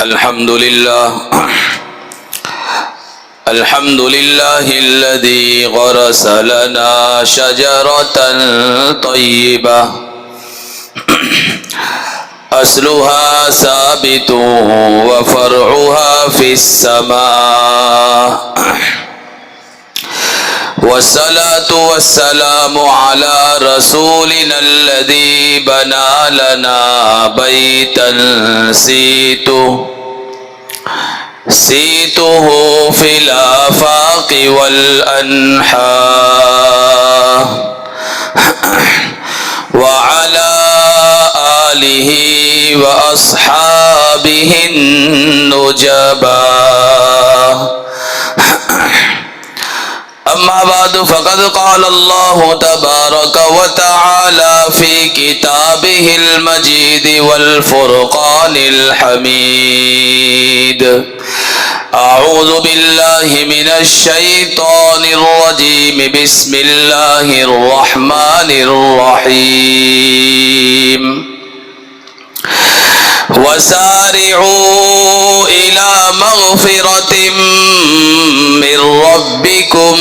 الحمد لله الذي غرس لنا شجرة طيبة أصلها ثابت وفرعها في السماء، والصلاة والسلام على رسولنا الذي بنى لنا بيتا سيته في الآفاق والأنحاء، وعلى آله وأصحابه النجباء. أما بعد، فقد قال الله تبارك وتعالى في كتابه المجيد والفرقان الحميد: أعوذ بالله من الشيطان الرجيم، بسم الله الرحمن الرحيم. وسارعوا إلى مغفرة من ربكم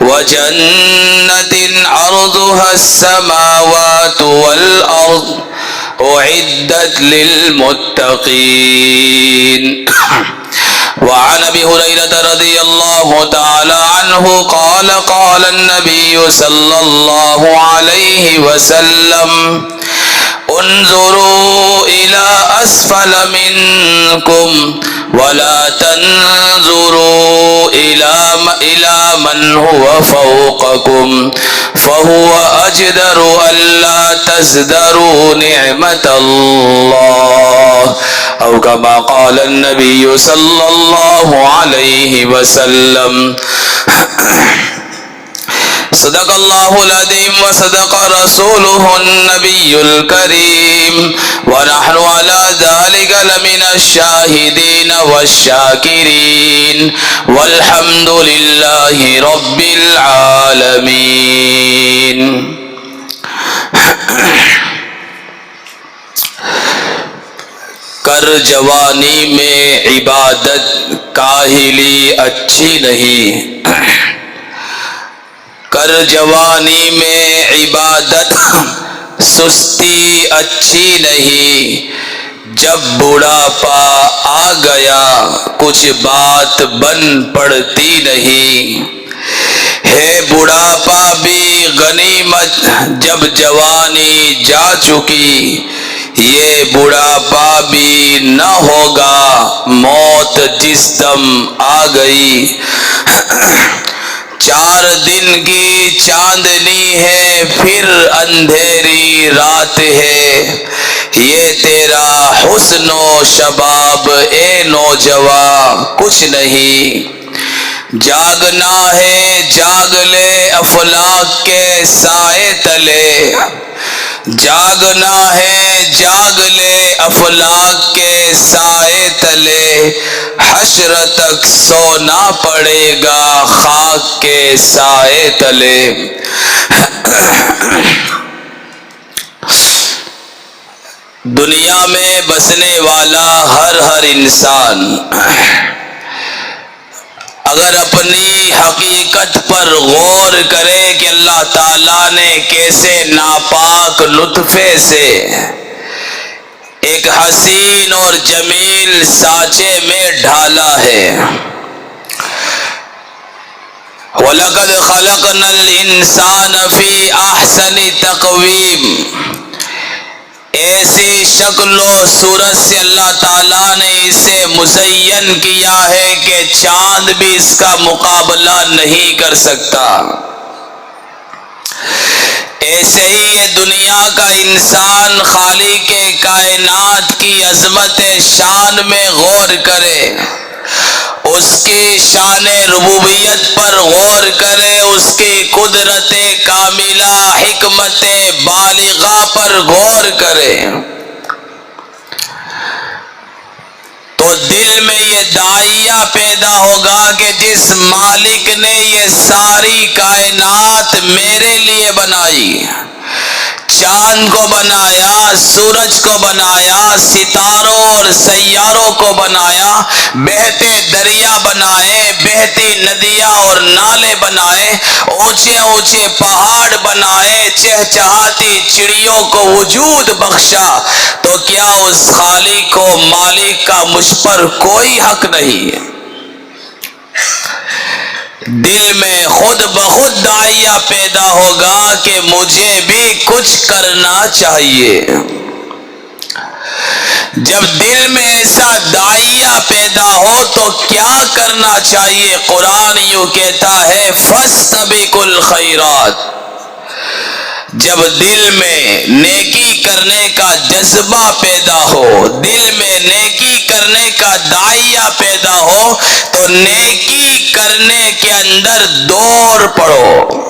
وجنة عرضها السماوات والأرض أعدت للمتقين. وعن أبي هريرة رضي الله تعالى عنه قال: قال النبي صلى الله عليه وسلم: انظروا إلى أسفل منكم ولا تنظروا إلى من هو فوقكم، فهو أجدر ألا تزدروا نعمة الله، أو كما قال النبي صلى الله عليه وسلم. صدق الله العظيم وصدق رسوله النبي الكريم، ونحن على ذلك لمن الشاهدين والشاكرين، والحمد لله رب العالمين. کر جوانی میں عبادت کاہلی اچھی نہیں، کر جوانی میں عبادت سستی اچھی نہیں، جب بڑھاپا آ گیا کچھ بات بن پڑتی نہیں، ہے بڑھاپا بھی غنیمت جب جوانی جا چکی، یہ بڑھاپا بھی نہ ہوگا موت جس دم آ گئی، 4 دن کی چاندنی ہے پھر اندھیری رات ہے، یہ تیرا حسن و شباب اے نوجواں کچھ نہیں، جاگنا ہے جاگ لے افلاک کے سائے تلے، جاگنا ہے جاگ لے افلاک کے سائے تلے، حشر تک سونا پڑے گا خاک کے سائے تلے۔ دنیا میں بسنے والا ہر انسان اگر اپنی حقیقت پر غور کرے کہ اللہ تعالیٰ نے کیسے ناپاک لطفے سے ایک حسین اور جمیل سانچے میں ڈھالا ہے، وَلَقَدْ خَلَقْنَا الْإِنسَانَ فِي أَحْسَنِ تَقْوِيمٍ، ایسی شکل و صورت سے اللہ تعالیٰ نے اسے مزین کیا ہے کہ چاند بھی اس کا مقابلہ نہیں کر سکتا۔ ایسے ہی یہ دنیا کا انسان خالق کائنات کی عظمت شان میں غور کرے، اس کی شان ربوبیت پر غور کرے، اس کی قدرت کاملہ حکمت بالغہ پر غور کرے، تو دل میں یہ داعیہ پیدا ہوگا کہ جس مالک نے یہ ساری کائنات میرے لیے بنائی، چاند کو بنایا، سورج کو بنایا، ستاروں اور سیاروں کو بنایا، بہتے دریا بنائے، بہتی ندیاں اور نالے بنائے، اونچے اونچے پہاڑ بنائے، چہچہاتی چڑیوں کو وجود بخشا، تو کیا اس خالق و مالک کا مجھ پر کوئی حق نہیں؟ دل میں خود بخود داعیہ پیدا ہوگا کہ مجھے بھی کچھ کرنا چاہیے۔ جب دل میں ایسا داعیہ پیدا ہو تو کیا کرنا چاہیے؟ قرآن یوں کہتا ہے فاستبقوا الخیرات۔ جب دل میں نیکی کرنے کا جذبہ پیدا ہو، دل میں نیکی کرنے کا داعیہ پیدا ہو، تو نیکی کرنے کے اندر دوڑ پڑو۔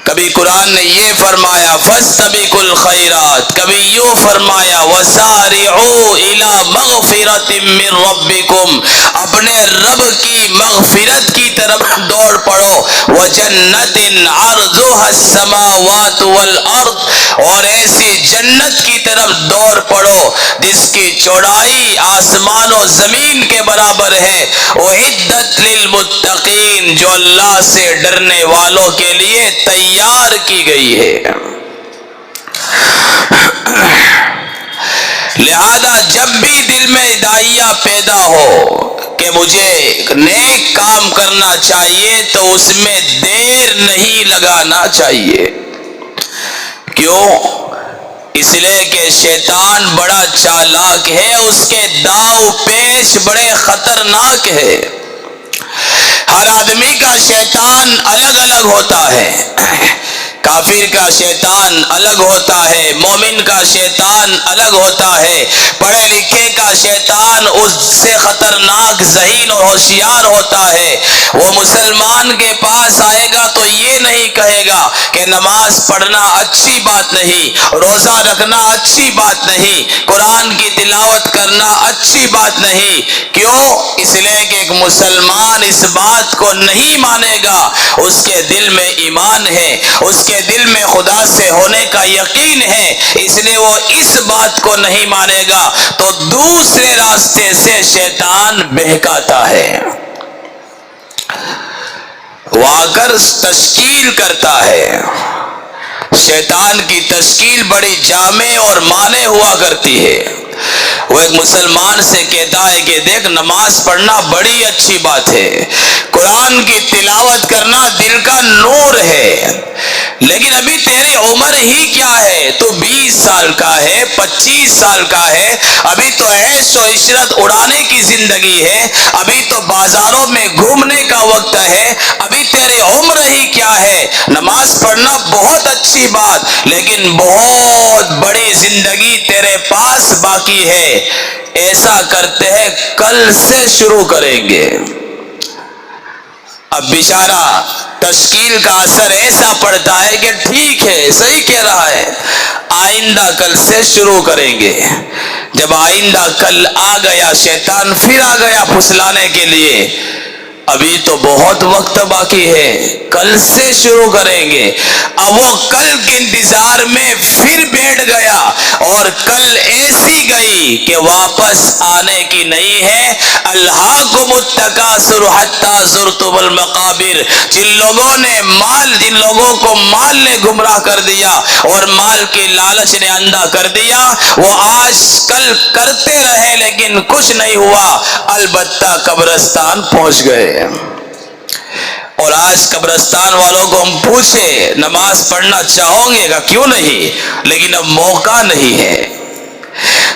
کبھی قرآن نے یہ فرمایا فاستبقوا الخیرات، کبھی یوں فرمایا وسارعوا الی مغفرۃ من ربکم، اپنے رب کی مغفرت کی طرف دوڑ پڑو، وجنت عرضها السماوات والارض، اور ایسی جنت کی طرف دوڑ پڑو جس کی چوڑائی آسمان و زمین کے برابر ہے، اعدت للمتقین، جو اللہ سے ڈرنے والوں کے لیے تیار کی گئی ہے۔ لہذا جب بھی دل میں داعیہ پیدا ہو کہ مجھے نیک کام کرنا چاہیے تو اس میں دیر نہیں لگانا چاہیے۔ کیوں؟ اس لیے کہ شیطان بڑا چالاک ہے، اس کے داؤ پیش بڑے خطرناک ہے۔ ہر آدمی کا شیطان الگ الگ ہوتا ہے، کافر کا شیطان الگ ہوتا ہے، مومن کا شیطان الگ ہوتا ہے، پڑھے لکھے کا شیطان اس سے خطرناک ذہین اور ہوشیار ہوتا ہے۔ وہ مسلمان کے پاس آئے گا تو یہ نہیں کہے گا کہ نماز پڑھنا اچھی بات نہیں، روزہ رکھنا اچھی بات نہیں، قرآن کی تلاوت کرنا اچھی بات نہیں۔ کیوں؟ اس لیے کہ ایک مسلمان اس بات کو نہیں مانے گا، اس کے دل میں ایمان ہے، اس کے دل میں خدا سے ہونے کا یقین ہے، اس لیے وہ اس بات کو نہیں مانے گا تو دوسرے راستے سے شیطان بہکاتا ہے، وہ آ کر تشکیل کرتا ہے۔ شیطان کی تشکیل بڑی جامع اور مانے ہوا کرتی ہے۔ وہ ایک مسلمان سے کہتا ہے کہ دیکھ نماز پڑھنا بڑی اچھی بات ہے، قرآن کی تلاوت کرنا دل کا نور ہے، لیکن ابھی تیری عمر ہی کیا ہے؟ تو 20 سال کا ہے، 25 سال کا ہے، ابھی تو عیش و عشرت اڑانے کی زندگی ہے، ابھی تو بازاروں میں گھومنے کا وقت ہے، ابھی تیری عمر ہی کیا ہے؟ نماز پڑھنا بہت اچھی بات، لیکن بہت بڑی زندگی تیرے پاس باقی ہے۔ ایسا کرتے ہیں کل سے شروع کریں گے۔ اب بیچارہ تشکیل کا اثر ایسا پڑتا ہے کہ ٹھیک ہے، صحیح کہہ رہا ہے، آئندہ کل سے شروع کریں گے۔ جب آئندہ کل آ گیا، شیطان پھر آ گیا پھسلانے کے لیے، ابھی تو بہت وقت باقی ہے، کل سے شروع کریں گے۔ اب وہ کل کے انتظار میں پھر بیٹھ گیا اور کل ایسی گئی کہ واپس آنے کی نہیں ہے۔ الہاکم التکاثر حتی زرتم المقابر، جن لوگوں کو مال نے گمراہ کر دیا اور مال کی لالچ نے اندھا کر دیا، وہ آج کل کرتے رہے لیکن کچھ نہیں ہوا، البتہ قبرستان پہنچ گئے۔ اور آج قبرستان والوں کو ہم پوچھے نماز پڑھنا چاہو گے گا؟ کیوں نہیں، لیکن اب موقع نہیں ہے۔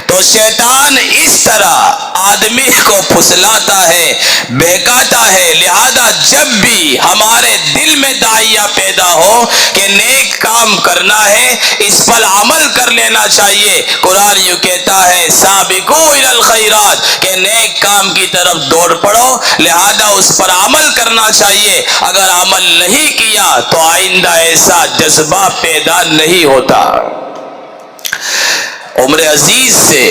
تو شیطان اس طرح آدمی کو پھسلاتا ہے، بہکاتا ہے۔ لہذا جب بھی ہمارے دل میں داعیہ پیدا ہو کہ نیک کام کرنا ہے، اس پر عمل کر لینا چاہیے۔ قرآن یوں کہتا ہے سابقوا الی الخیرات، کہ نیک کام کی طرف دوڑ پڑو، لہذا اس پر عمل کرنا چاہیے۔ اگر عمل نہیں کیا تو آئندہ ایسا جذبہ پیدا نہیں ہوتا۔ عمر عزیز سے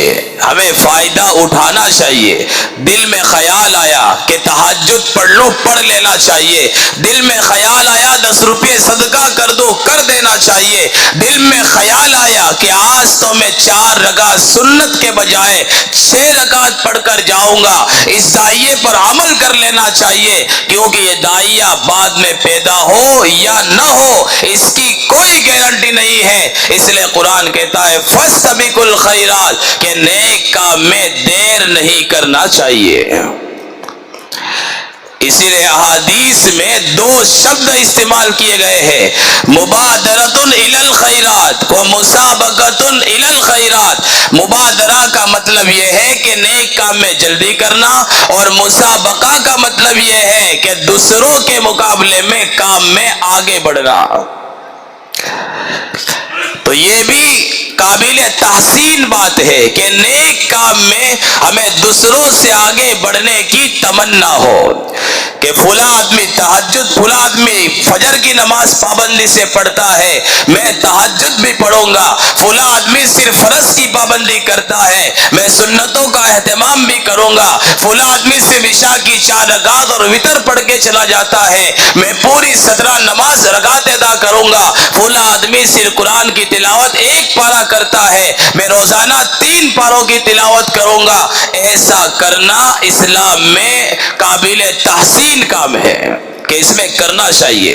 ہمیں فائدہ اٹھانا چاہیے. دل میں خیال آیا کہ تہجد پڑھ لو، پڑھ لینا چاہیے. دل میں خیال آیا 10 روپے صدقہ کر دو، کر دینا چاہیے. دل میں خیال آیا کہ آج تو میں 4 رکعت سنت کے بجائے 6 رکعت پڑھ کر جاؤں گا، اس داعیے پر عمل کر لینا چاہیے، کیونکہ یہ داعیہ بعد میں پیدا ہو یا نہ ہو اس کی کوئی گارنٹی نہیں ہے. اس لیے قرآن کہتا ہے فاستبقوا الخیرات، کہ نیک کام میں دیر نہیں کرنا چاہیے. اسی لیے احادیث میں 2 شبد استعمال کیے گئے ہیں، مبادرۃ الی الخیرات و مسابقۃ الی الخیرات. مبادرہ کا مطلب یہ ہے کہ نیک کام میں جلدی کرنا، اور مسابقہ کا مطلب یہ ہے کہ دوسروں کے مقابلے میں کام میں آگے بڑھنا. تو یہ بھی قابل تحسین بات ہے کہ نیک کام میں ہمیں دوسروں سے آگے بڑھنے کی تمنا ہو، کہ فلاں آدمی تہجد، فلاں آدمی فجر کی نماز پابندی سے پڑھتا ہے، میں تہجد بھی پڑھوں گا. فلاں آدمی صرف فرض کی پابندی کرتا ہے، میں سنتوں کا اہتمام بھی کروں گا. فلاں آدمی صرف عشاء کی 4 رکعت اور وتر پڑھ کے چلا جاتا ہے، میں پوری 17 نماز رکعت ادا کروں گا. فلاں آدمی صرف قرآن کی تلاوت 1 پارہ کرتا ہے، میں روزانہ 3 پاروں کی تلاوت کروں گا. ایسا کرنا اسلام میں قابل تحسین کام ہے کہ اس میں کرنا چاہیے.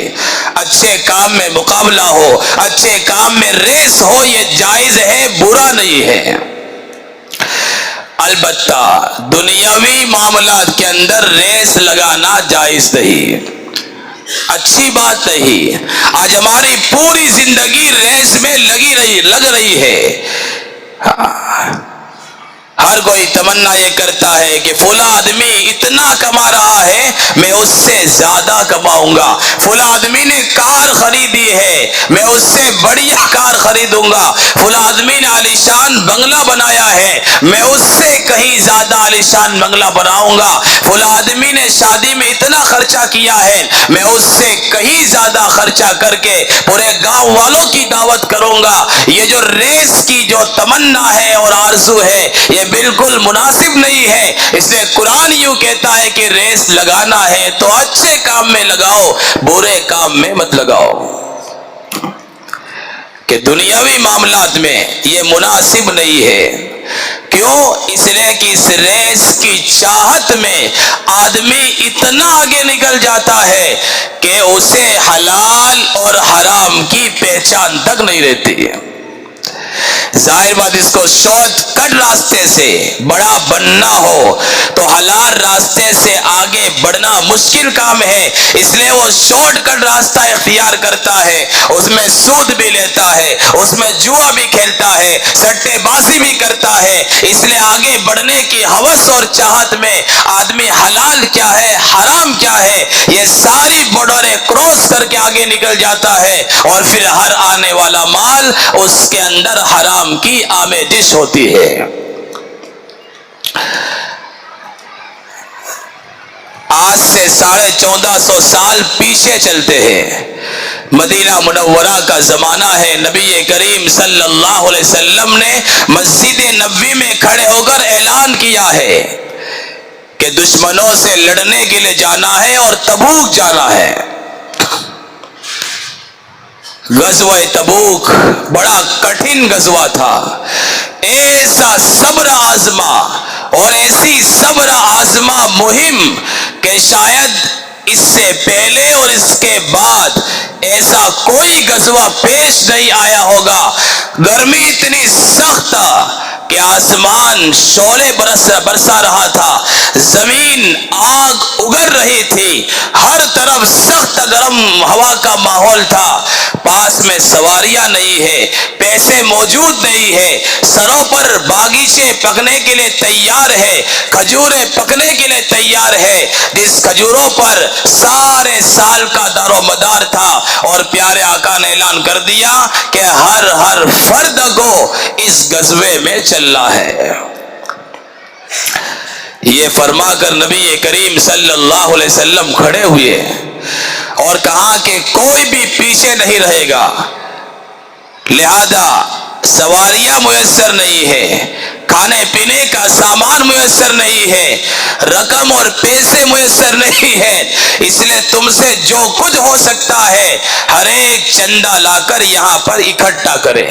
اچھے کام میں مقابلہ ہو، اچھے کام میں ریس ہو، یہ جائز ہے، برا نہیں ہے. البتہ دنیاوی معاملات کے اندر ریس لگانا جائز نہیں، اچھی بات نہیں. آج ہماری پوری زندگی ریس میں لگ رہی ہے. ہر کوئی تمنا یہ کرتا ہے کہ فلاں آدمی اتنا کما رہا ہے، میں اس سے زیادہ کماؤں گا. فلاں آدمی نے کار خریدی ہے، میں اس سے بڑی کار خریدوں گا. فلاں آدمی نے عالیشان بنگلہ بنایا ہے، میں اس سے کہیں زیادہ عالیشان بنگلہ بناؤں گا. فلاں آدمی نے شادی میں اتنا خرچہ کیا ہے، میں اس سے کہیں زیادہ خرچہ کر کے پورے گاؤں والوں کی دعوت کروں گا. یہ جو ریس کی جو تمنا ہے اور آرزو ہے، یہ بالکل مناسب نہیں ہے. اس لیے قرآن یوں کہتا ہے کہ ریس لگانا ہے تو اچھے کام میں لگاؤ، برے کام میں مت لگاؤ. کہ دنیاوی معاملات میں یہ مناسب نہیں ہے. کیوں؟ اس لیے کہ اس ریس کی چاہت میں آدمی اتنا آگے نکل جاتا ہے کہ اسے حلال اور حرام کی پہچان تک نہیں رہتی ہے. ظاہر بات، اس کو شارٹ کٹ راستے سے بڑا بننا ہو تو حلال راستے سے آگے بڑھنا مشکل کام ہے. اس لیے وہ شارٹ کٹ راستہ اختیار کرتا ہے، اس میں سود بھی لیتا ہے، اس میں جوا بھی کھیلتا ہے، سٹے بازی بھی کرتا ہے. اس لیے آگے بڑھنے کی ہوس اور چاہت میں آدمی حلال کیا ہے، حرام کیا ہے، یہ ساری بارڈریں کراس کر کے آگے نکل جاتا ہے، اور پھر ہر آنے والا مال اس کے اندر حرام کی آمیزش ہوتی ہے. آج سے 1450 سال پیچھے چلتے ہیں. مدینہ منورہ کا زمانہ ہے. نبی کریم صلی اللہ علیہ وسلم نے مسجد نبوی میں کھڑے ہو کر اعلان کیا ہے کہ دشمنوں سے لڑنے کے لیے جانا ہے اور تبوک جانا ہے. غزوہ تبوک بڑا کٹھن غزوہ تھا. ایسا صبر آزما اور ایسی صبر آزما مہم کہ شاید اس سے پہلے اور اس کے بعد ایسا کوئی غزوہ پیش نہیں آیا ہوگا. گرمی اتنی سخت تھا کہ آسمان شعلے برسا رہا تھا، زمین آگ اگل رہی تھی، ہر طرف سخت گرم ہوا کا ماحول تھا. پاس میں سواریاں نہیں ہے، پیسے موجود نہیں ہے، سروں پر باغیچے پکنے کے لیے تیار ہے، کھجوریں پکنے کے لیے تیار ہے، جس کھجوروں پر سارے سال کا دار و مدار تھا. اور پیارے آقا نے اعلان کر دیا کہ ہر فرد کو اس غزوے میں چلنا ہے. یہ فرما کر نبی کریم صلی اللہ علیہ وسلم کھڑے ہوئے اور کہا کہ کوئی بھی پیچھے نہیں رہے گا، لہذا سواریاں میسر نہیں ہے، کھانے پینے کا سامان میسر نہیں ہے، رقم اور پیسے میسر نہیں ہے، اس لیے تم سے جو کچھ ہو سکتا ہے ہر ایک چندہ لا کر یہاں پر اکٹھا کرے۔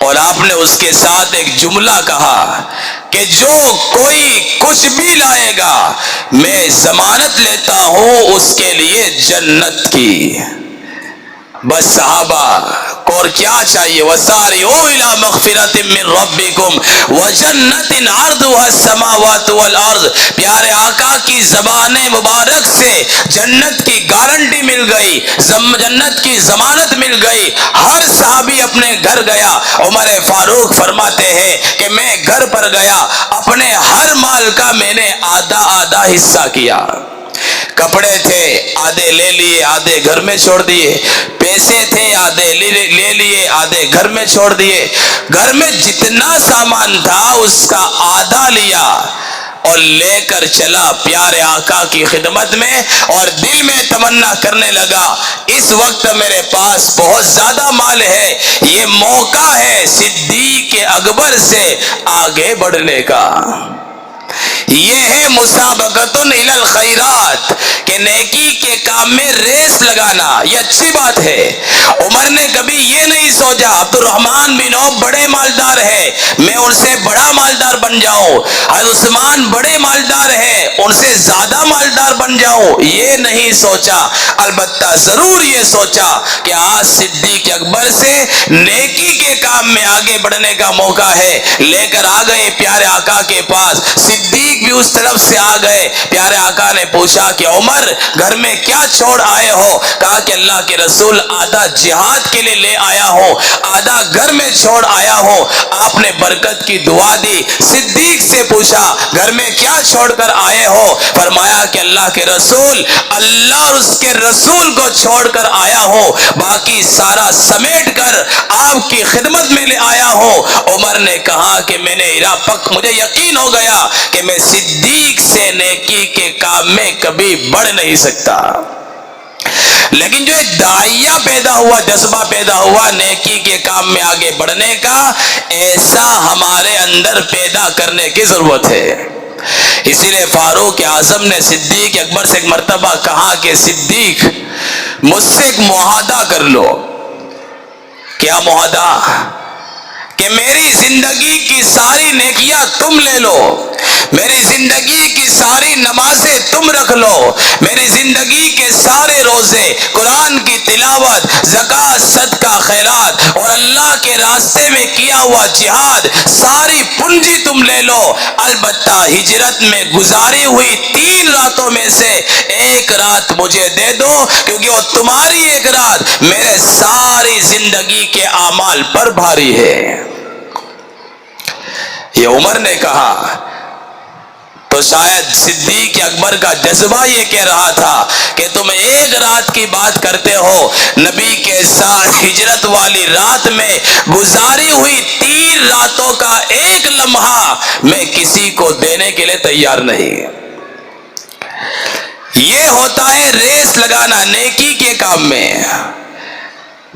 اور آپ نے اس کے ساتھ ایک جملہ کہا کہ جو کوئی کچھ بھی لائے گا میں ضمانت لیتا ہوں اس کے لیے جنت کی۔ بس صحابہ کو اور کیا چاہیے؟ وَسَارِعُوا إِلَىٰ مَغْفِرَةٍ مِّن رَبِّكُمْ وَجَنَّةٍ عَرْضُهَا السَّمَاوَاتُ وَالْأَرْضِ۔ پیارے آقا کی زبان مبارک سے جنت کی گارنٹی مل گئی، جنت کی ضمانت مل گئی۔ ہر صحابی اپنے گھر گیا۔ عمر فاروق فرماتے ہیں کہ میں گھر پر گیا، اپنے ہر مال کا میں نے آدھا آدھا حصہ کیا۔ کپڑے تھے آدھے لے لیے، آدھے گھر میں چھوڑ دیے، پیسے تھے آدھے لے لیے، آدھے گھر میں چھوڑ دیے۔ گھر میں جتنا سامان تھا اس کا آدھا لیا اور لے کر چلا پیارے آقا کی خدمت میں، اور دل میں تمنا کرنے لگا اس وقت میرے پاس بہت زیادہ مال ہے، یہ موقع ہے صدیق اکبر سے آگے بڑھنے کا۔ یہ ہے مسابقۃ الی الخیرات کہ نیکی کے کام میں ریس لگانا، یہ اچھی بات ہے۔ عمر نے کبھی یہ نہیں سوچا عبد الرحمن بن عوف بڑے مالدار ہے میں ان سے بڑا مالدار بن جاؤں، حضرت عثمان بڑے مالدار ہے ان سے زیادہ مالدار بن جاؤں، یہ نہیں سوچا۔ البتہ ضرور یہ سوچا کہ آج صدیق اکبر سے نیکی کے کام میں آگے بڑھنے کا موقع ہے۔ لے کر آ گئے پیارے آقا کے پاس، صدیق بھی اس طرف سے آ گئے۔ پیارے آقا نے پوچھا کہ عمر گھر میں کیا چھوڑ آئے ہو؟ کہا کہ اللہ کے رسول آدھا جہاد کے لیے لے آیا ہوں، آدھا گھر میں چھوڑ آیا ہوں۔ آپ نے برکت کی دعا دی۔ صدیق سے پوچھا گھر میں کیا چھوڑ کر آئے ہو؟ فرمایا کہ اللہ کے رسول، اللہ اور اس کے رسول کو چھوڑ کر آیا ہوں، باقی سارا سمیٹ کر آپ کی خدمت میں لے آیا ہوں۔ عمر نے کہا کہ مجھے یقین ہو گیا کہ میں صدیق سے نیکی کے کام میں کبھی بڑھ نہیں سکتا۔ لیکن جو ایک داعیہ پیدا ہوا، جذبہ پیدا ہوا نیکی کے کام میں آگے بڑھنے کا، ایسا ہمارے اندر پیدا کرنے کی ضرورت ہے۔ اسی لیے فاروق اعظم نے صدیق اکبر سے ایک مرتبہ کہا کہ صدیق مجھ سے ایک معاہدہ کر لو۔ کیا معاہدہ؟ کہ میری زندگی کی ساری نیکیاں تم لے لو، میری زندگی کی ساری نمازیں تم رکھ لو، میری زندگی کے سارے روزے، قرآن کی تلاوت، زکوٰۃ، صدقہ، خیرات اور اللہ کے راستے میں کیا ہوا جہاد، ساری پونجی تم لے لو، البتہ ہجرت میں گزاری ہوئی 3 راتوں میں سے ایک رات مجھے دے دو، کیونکہ وہ تمہاری ایک رات میرے ساری زندگی کے اعمال پر بھاری ہے۔ یہ عمر نے کہا تو شاید صدیق اکبر کا جذبہ یہ کہہ رہا تھا کہ تم ایک رات کی بات کرتے ہو، نبی کے ساتھ ہجرت والی رات میں گزاری ہوئی 3 راتوں کا ایک لمحہ میں کسی کو دینے کے لیے تیار نہیں۔ یہ ہوتا ہے ریس لگانا نیکی کے کام میں،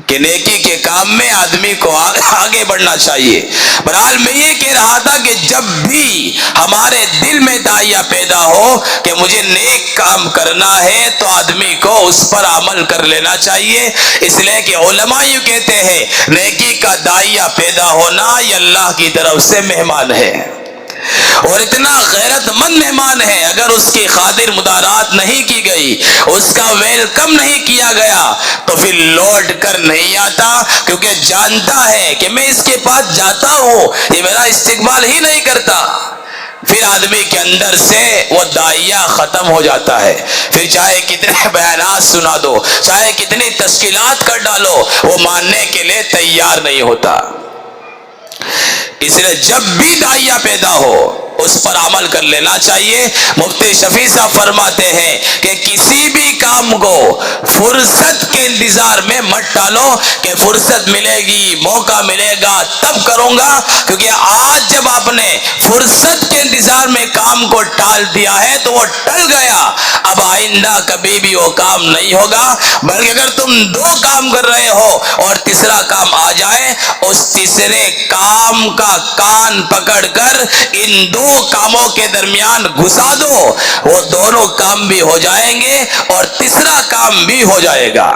کہ نیکی کے کام میں آدمی کو آگے بڑھنا چاہیے۔ بہرحال میں یہ کہہ رہا تھا کہ جب بھی ہمارے دل میں داعیہ پیدا ہو کہ مجھے نیک کام کرنا ہے تو آدمی کو اس پر عمل کر لینا چاہیے، اس لیے کہ علماء یہ کہتے ہیں نیکی کا داعیہ پیدا ہونا یہ اللہ کی طرف سے مہمان ہے، اور اتنا غیرت مند مہمان ہے، اگر اس کی خاطر مدارات نہیں کی گئی، اس کا ویلکم نہیں کیا گیا تو پھر لوٹ کر نہیں آتا، کیونکہ جانتا ہے کہ میں اس کے پاس جاتا ہوں یہ میرا استقبال ہی نہیں کرتا۔ پھر آدمی کے اندر سے وہ داعیہ ختم ہو جاتا ہے، پھر چاہے کتنے بیانات سنا دو، چاہے کتنی تشکیلات کر ڈالو، وہ ماننے کے لیے تیار نہیں ہوتا۔ اس لیے جب بھی داعیہ پیدا ہو اس پر عمل کر لینا چاہیے۔ مفتی شفیع صاحب فرماتے ہیں کہ کسی بھی کام کو فرصت کے انتظار میں مت ٹالو کہ فرصت ملے گی، موقع ملے گا تب کروں گا، کیونکہ آج جب آپ نے فرصت کے انتظار میں کام کو ٹال دیا ہے تو وہ ٹل گیا، اب آئندہ کبھی بھی وہ کام نہیں ہوگا۔ بلکہ اگر تم دو کام کر رہے ہو اور تیسرا کام آ جائے، اس تیسرے کام کا کان پکڑ کر ان دو کاموں کے درمیان گھسا دو، وہ دونوں کام بھی ہو جائیں گے اور تیسرا کام بھی ہو جائے گا۔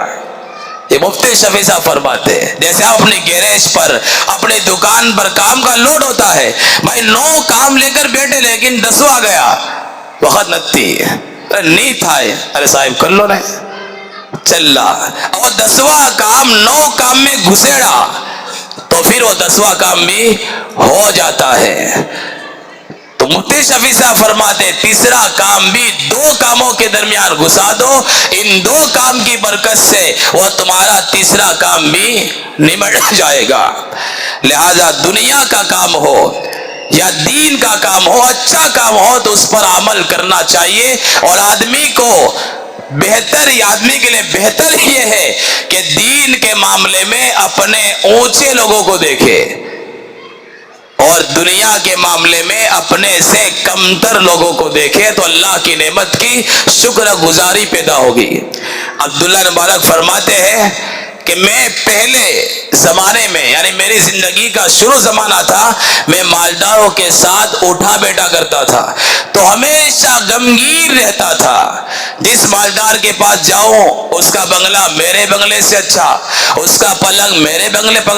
یہ مفتی شفیع صاحب فرماتے ہیں۔ جیسے آپ اپنی گیریج پر، اپنی دکان پر کام کا لوڈ ہوتا ہے، بھائی 9 کام لے کر بیٹھے لیکن 10واں گیا، وقت نتی نہیں تھا، ارے صاحب کر لو نہیں چل رہا، اور 10واں کام 9 کام میں گھسیڑا تو پھر وہ 10واں کام بھی ہو جاتا ہے۔ تو مفتی شفیع صاحب فرماتے تیسرا کام بھی 2 کاموں کے درمیان گھسا دو، ان 2 کام کی برکت سے وہ تمہارا تیسرا کام بھی نمٹ جائے گا۔ لہذا دنیا کا کام ہو یا دین کا کام ہو، اچھا کام ہو تو اس پر عمل کرنا چاہیے، اور آدمی کو بہتر، آدمی کے لیے بہتر یہ ہے کہ دین کے معاملے میں اپنے اونچے لوگوں کو دیکھے اور دنیا کے معاملے میں اپنے سے کمتر لوگوں کو دیکھے، تو اللہ کی نعمت کی شکر گزاری پیدا ہوگی۔ عبداللہ مبارک فرماتے ہیں کہ میں پہلے زمانے میں، یعنی میری زندگی کا شروع زمانہ تھا، میں مالداروں کے ساتھ اٹھا بیٹھا کرتا تھا تو ہمیشہ غمگین رہتا تھا۔ جس مالدار کے پاس جاؤں اس کا بنگلہ میرے بنگلے سے اچھا، اس کا پلنگ میرے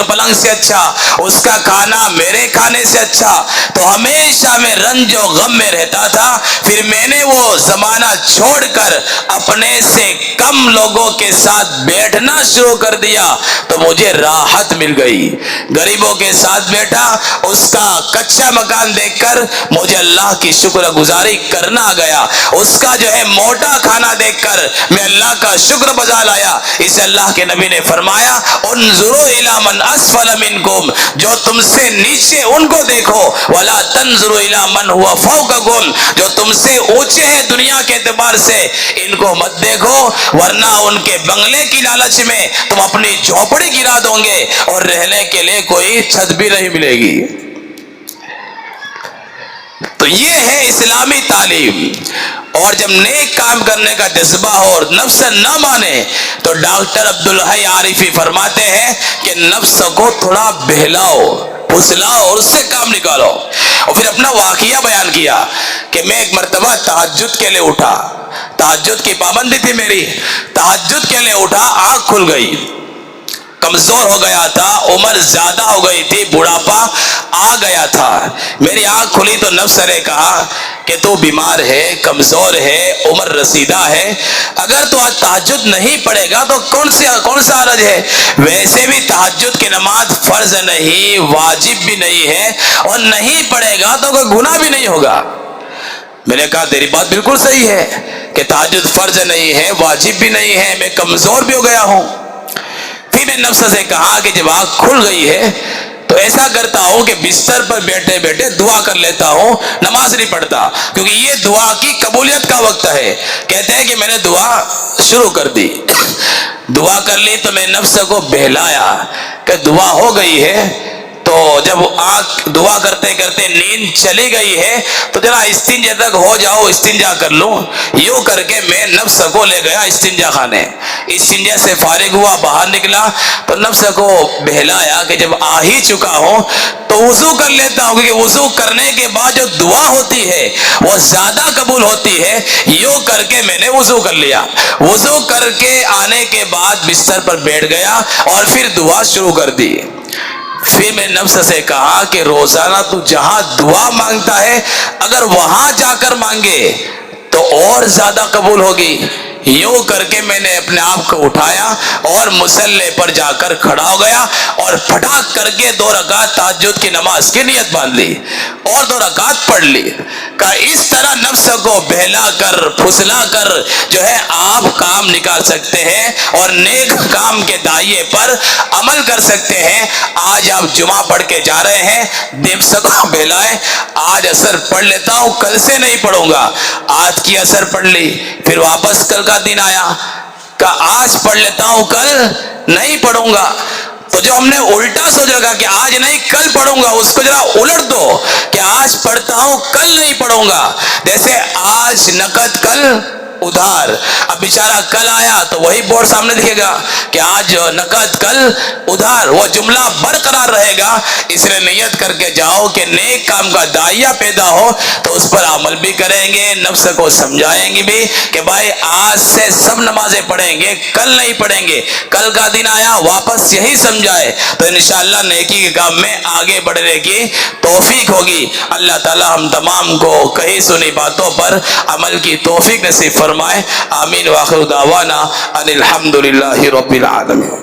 پلنگ سے اچھا، اس کا کھانا میرے کھانے سے اچھا، تو ہمیشہ میں رنج و غم میں رہتا تھا۔ پھر میں نے وہ زمانہ چھوڑ کر اپنے سے کم لوگوں کے ساتھ بیٹھنا شروع کر دیا تو مجھے راحت مل گئی۔ غریبوں کے ساتھ بیٹھا، اس کا کچا مکان دیکھ کر مجھے اللہ کی شکر گزاری کرنا گیا، اس کا جو ہے موٹا کھانا دیکھ کر میں اللہ کا شکر بجا لایا۔ اسے اللہ کے نبی نے فرمایا انظروا الی من اسفل منکم، جو تم سے نیچے ان کو دیکھو، ولا تنظروا الی من هو فوقکم، جو تم سے اونچے ہیں دنیا کے اعتبار سے ان کو مت دیکھو، ورنہ ان کے بنگلے کی لالچ میں تم اپنی جھوپڑی گرا دو گے اور رہنے کے لیے کوئی چھت بھی نہیں ملے گی۔ تو یہ ہے اسلامی تعلیم۔ اور جب نیک کام کرنے کا جذبہ ہو اور نفس نہ مانے تو ڈاکٹر عبدالحی عارفی فرماتے ہیں کہ نفس کو تھوڑا بہلاؤ، پھسلاؤ اور اس سے کام نکالو۔ اور پھر اپنا واقعہ بیان کیا کہ میں ایک مرتبہ تہجد کے لیے اٹھا، تہجد کی پابندی تھی میری، تہجد کے لیے اٹھا، آنکھ کھل گئی، کمزور ہو گیا تھا، عمر زیادہ ہو گئی تھی، بڑھاپا آ گیا تھا۔ میری آنکھ کھلی تو نفس نے کہا کہ تو بیمار ہے، کمزور ہے، عمر رسیدہ ہے، اگر تو آج تہجد نہیں پڑھے گا تو کون سا حرج ہے؟ ویسے بھی تہجد کی نماز فرض نہیں، واجب بھی نہیں ہے، اور نہیں پڑھے گا تو کوئی گناہ بھی نہیں ہوگا۔ میں نے کہا تیری بات بالکل صحیح ہے کہ تہجد فرض نہیں ہے، واجب بھی نہیں ہے، میں کمزور بھی ہو گیا ہوں۔ پھر میں نفس سے کہا کہ جب آنکھ کھل گئی ہے تو ایسا کرتا ہوں کہ بستر پر بیٹھے بیٹھے دعا کر لیتا ہوں، نماز نہیں پڑھتا، کیونکہ یہ دعا کی قبولیت کا وقت ہے۔ کہتے ہیں کہ میں نے دعا شروع کر دی، دعا کر لی تو میں نفس کو بہلایا کہ دعا ہو گئی ہے، تو جب آنکھ دعا کرتے کرتے نیند چلی گئی ہے تو ذرا استنجا تک ہو جاؤ، استنجا کر لوں۔ یوں کر کے میں نفس کو لے گیا استنجا خانے، استنجا سے فارغ ہوا، باہر نکلا تو نفس کو بہلایا کہ جب آ ہی چکا ہوں تو وضو کر لیتا ہوں، کیونکہ وضو کرنے کے بعد جو دعا ہوتی ہے وہ زیادہ قبول ہوتی ہے۔ یوں کر کے میں نے وضو کر لیا، وضو کر کے آنے کے بعد بستر پر بیٹھ گیا اور پھر دعا شروع کر دی۔ پھر میں نفس سے کہا کہ روزانہ تو جہاں دعا مانگتا ہے اگر وہاں جا کر مانگے تو اور زیادہ قبول ہوگی، یوں کر کے میں نے اپنے آپ کو اٹھایا اور مصلی پر جا کر کھڑا ہو گیا اور پھٹاک کر کے 2 رکعت تہجد کی نماز کی نیت باندھ لی اور 2 رکعت پڑھ لی. کہ اس طرح نفس کو بہلا کر پھسلا کر جو ہے آپ کام نکال سکتے ہیں اور نیک کام کے دائیں پر عمل کر سکتے ہیں. آج آپ جمعہ پڑھ کے جا رہے ہیں، نفس کو بہلائے، آج اثر پڑھ لیتا ہوں، کل سے نہیں پڑھوں گا. آج کی اثر پڑھ لی، پھر واپس کل کا دن آیا کہ آج پڑھ لیتا ہوں، کل نہیں پڑھوں گا. تو جو ہم نے الٹا سوچ رکھا کہ آج نہیں کل پڑھوں گا، اس کو ذرا الٹ دو کہ آج پڑھتا ہوں کل نہیں پڑھوں گا. جیسے آج نقد کل ادھار. اب بیچارہ کل آیا تو وہی بورڈ سامنے دکھے گا کہ آج نقد کل ادھار، وہ جملہ برقرار رہے گا. اس لیے نیت کر کے جاؤ کہ نیک کام کا داعیہ پیدا ہو تو اس پر عمل بھی کریں گے، نفس کو سمجھائیں گے بھی کہ بھائی آج سے سب نمازیں پڑھیں گے، کل نہیں پڑھیں گے. کل کا دن آیا واپس یہی سمجھائے تو انشاءاللہ نیکی کے کام میں آگے بڑھنے کی توفیق ہوگی. اللہ تعالی ہم تمام کو کہی سنی باتوں پر عمل کی توفیق نصیب فرمائے. آمین. وآخر دعوانا ان الحمدللہ رب العالمین.